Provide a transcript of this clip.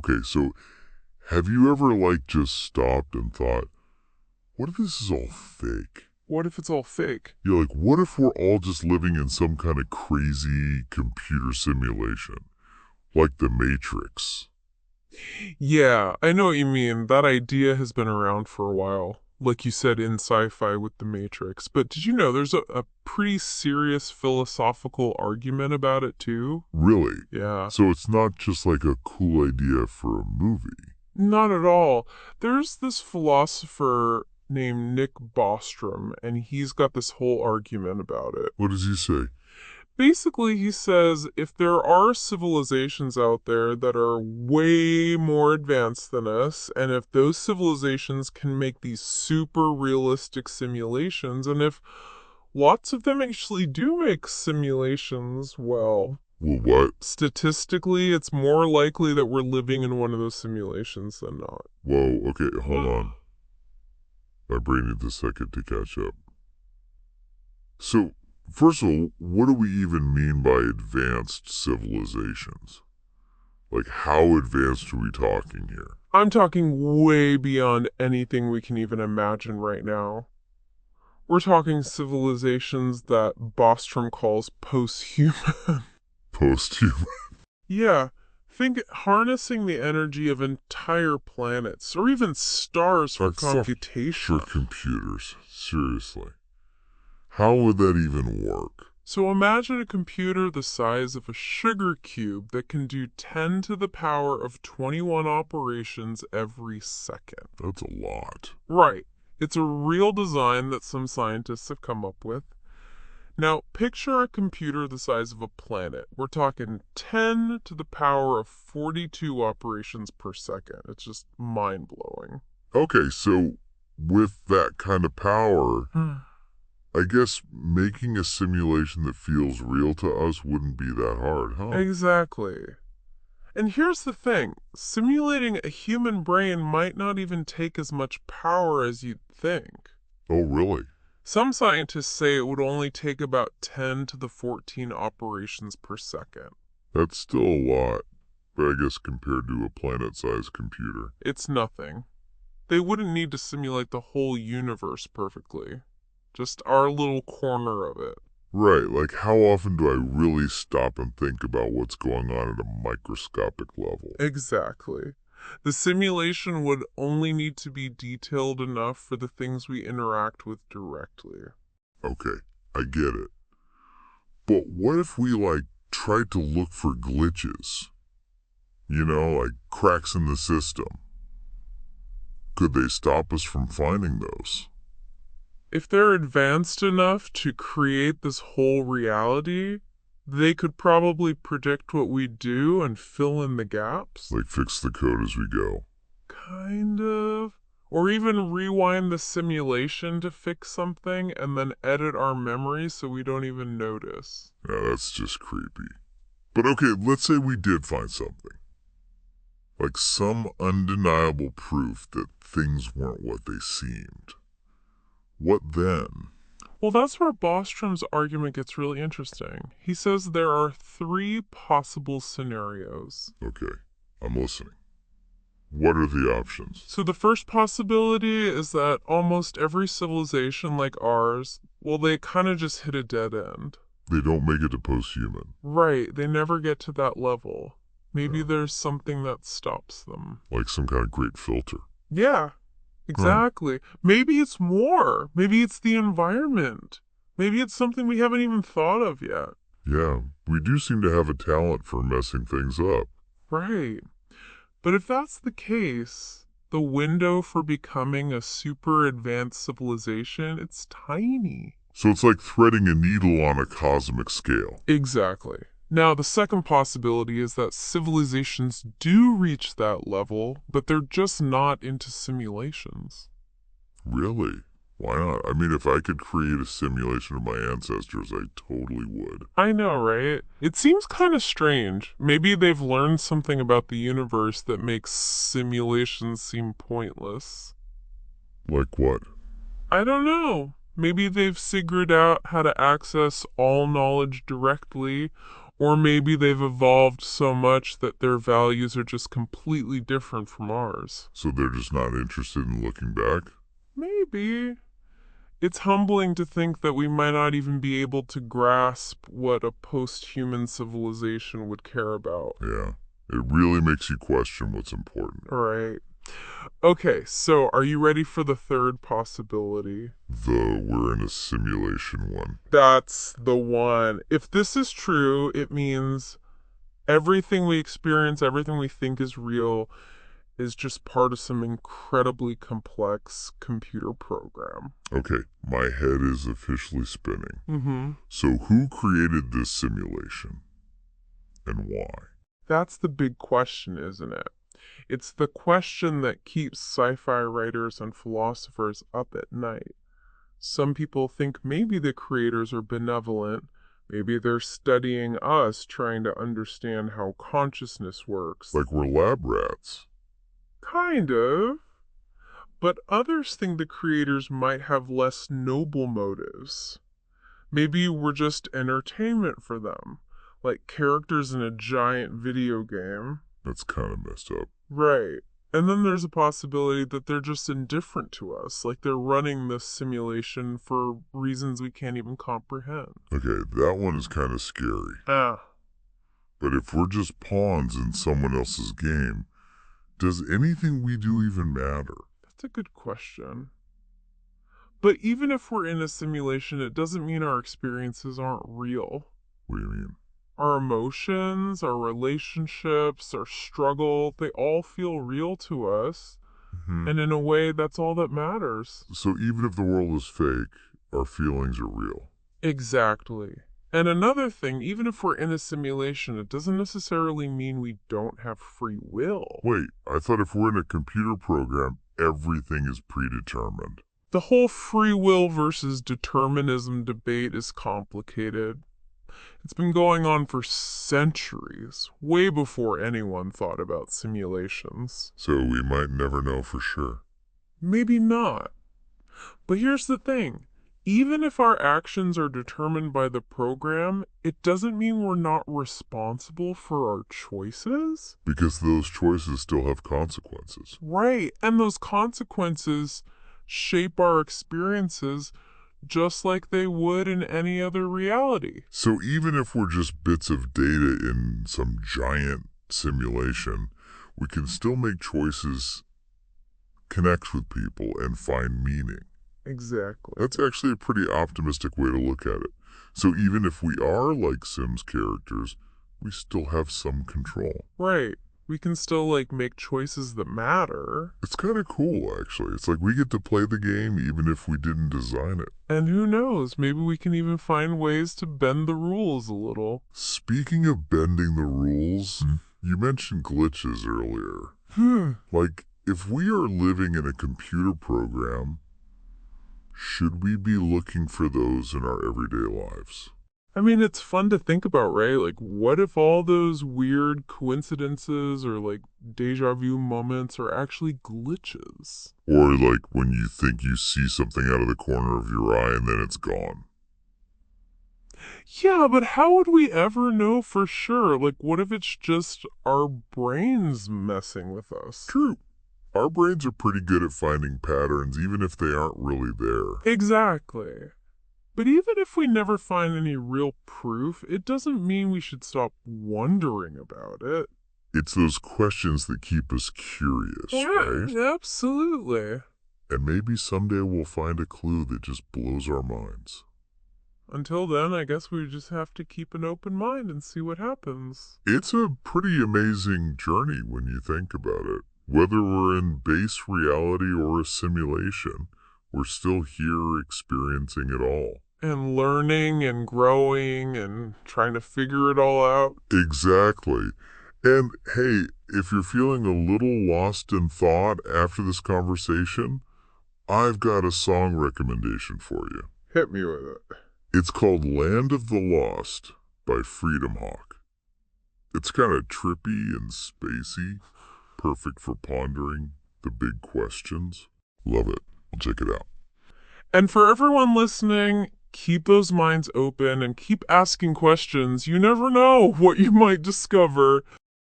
okay, so have you ever, like, just stopped and thought, what if this is all fake? What if it's all fake? Yeah, like, what if we're all just living in some kind of crazy computer simulation? Like the Matrix. Yeah, I know what you mean. That idea has been around for a while. Like you said in sci-fi with The Matrix. But did you know there's a pretty serious philosophical argument about it too? Really? Yeah. So it's not just like a cool idea for a movie. Not at all. There's this philosopher named Nick Bostrom, and he's got this whole argument about it. What does he say? Basically, he says if there are civilizations out there that are way more advanced than us, and if those civilizations can make these super realistic simulations, and if lots of them actually do make simulations, well, Well, what? statistically, it's more likely that we're living in one of those simulations than not. Whoa, okay, hold on. My brain needs a second to catch up. So, first of all, what do we even mean by advanced civilizations? Like, how advanced are we talking here? I'm talking way beyond anything we can even imagine right now. We're talking civilizations that Bostrom calls posthuman. Posthuman? Yeah, think harnessing the energy of entire planets, or even stars for That's computation. for computers. Seriously. How would that even work? So imagine a computer the size of a sugar cube that can do 10 to the power of 21 operations every second. That's a lot. Right. It's a real design that some scientists have come up with. Now, picture a computer the size of a planet. We're talking 10 to the power of 42 operations per second. It's just mind-blowing. Okay, so with that kind of power, I guess making a simulation that feels real to us wouldn't be that hard, huh? Exactly. And here's the thing. Simulating a human brain might not even take as much power as you'd think. Oh, really? Some scientists say it would only take about 10 to the 14 operations per second. That's still a lot, but I guess compared to a planet-sized computer. It's nothing. They wouldn't need to simulate the whole universe perfectly. Just our little corner of it. Right, like how often do I really stop and think about what's going on at a microscopic level? Exactly. The simulation would only need to be detailed enough for the things we interact with directly. Okay, I get it. But what if we, like, tried to look for glitches? You know, like cracks in the system. Could they stop us from finding those? If they're advanced enough to create this whole reality, they could probably predict what we do and fill in the gaps. Like fix the code as we go? Kind of. Or even rewind the simulation to fix something and then edit our memory so we don't even notice. Now that's just creepy. But okay, let's say we did find something. Like some undeniable proof that things weren't what they seemed. What then? Well, that's where Bostrom's argument gets really interesting. He says there are 3 possible scenarios. Okay, I'm listening. What are the options? So the first possibility is that almost every civilization like ours, well, they kind of just hit a dead end. They don't make it to posthuman. Right, they never get to that level. Maybe Yeah. there's something that stops them. Like some kind of great filter. Yeah, exactly. Maybe it's more. Maybe it's the environment. Maybe it's something we haven't even thought of yet. Yeah, we do seem to have a talent for messing things up. Right. But if that's the case, the window for becoming a super advanced civilization, it's tiny. So it's like threading a needle on a cosmic scale. Exactly. Now, the second possibility is that civilizations do reach that level, but they're just not into simulations. Really? Why not? I mean, if I could create a simulation of my ancestors, I totally would. I know, right? It seems kind of strange. Maybe they've learned something about the universe that makes simulations seem pointless. Like what? I don't know. Maybe they've figured out how to access all knowledge directly, Or maybe they've evolved so much that their values are just completely different from ours. So they're just not interested in looking back? Maybe. It's humbling to think that we might not even be able to grasp what a post-human civilization would care about. Yeah. It really makes you question what's important. Right. Okay, so are you ready for the third possibility? The we're in a simulation one. That's the one. If this is true, it means everything we experience, everything we think is real, is just part of some incredibly complex computer program. Okay, my head is officially spinning. Mm-hmm. So who created this simulation? And why? That's the big question, isn't it? It's the question that keeps sci-fi writers and philosophers up at night. Some people think maybe the creators are benevolent. Maybe they're studying us, trying to understand how consciousness works. Like we're lab rats. Kind of. But others think the creators might have less noble motives. Maybe we're just entertainment for them, like characters in a giant video game. That's kind of messed up. Right. And then there's a possibility that they're just indifferent to us, like they're running this simulation for reasons we can't even comprehend. Okay, that one is kind of scary. Ah, But if we're just pawns in someone else's game, does anything we do even matter? that's a good question. But even if we're in a simulation, it doesn't mean our experiences aren't real. What do you mean? Our emotions, our relationships, our struggle, they all feel real to us. And in a way, that's all that matters. So even if the world is fake, our feelings are real. Exactly. And another thing, even if we're in a simulation, it doesn't necessarily mean we don't have free will. Wait, I thought if we're in a computer program, everything is predetermined. The whole free will versus determinism debate is complicated. It's been going on for centuries, way before anyone thought about simulations. So we might never know for sure. Maybe not. But here's the thing. Even if our actions are determined by the program, it doesn't mean we're not responsible for our choices. Because those choices still have consequences. Right, and those consequences shape our experiences just like they would in any other reality. So even if we're just bits of data in some giant simulation, we can still make choices, connect with people, and find meaning. Exactly. That's actually a pretty optimistic way to look at it. So even if we are like Sims characters, we still have some control. Right. We can still, make choices that matter. It's kind of cool, actually. It's like we get to play the game even if we didn't design it. And who knows, maybe we can even find ways to bend the rules a little. Speaking of bending the rules, you mentioned glitches earlier. Like, if we are living in a computer program, should we be looking for those in our everyday lives? I mean, it's fun to think about, right? What if all those weird coincidences or, deja vu moments are actually glitches? Or like when you think you see something out of the corner of your eye and then it's gone. Yeah, but how would we ever know for sure? What if it's just our brains messing with us? True. Our brains are pretty good at finding patterns even if they aren't really there. Exactly. But even if we never find any real proof, it doesn't mean we should stop wondering about it. It's those questions that keep us curious, right? Absolutely. And maybe someday we'll find a clue that just blows our minds. Until then, I guess we just have to keep an open mind and see what happens. It's a pretty amazing journey when you think about it. Whether we're in base reality or a simulation, we're still here experiencing it all. And learning and growing and trying to figure it all out. Exactly. And hey, if you're feeling a little lost in thought after this conversation, I've got a song recommendation for you. Hit me with it. It's called Land of the Lost by Freedom Hawk. It's kind of trippy and spacey, perfect for pondering the big questions. Love it. Check it out. And for everyone listening, Keep those minds open and keep asking questions. You never know what you might discover.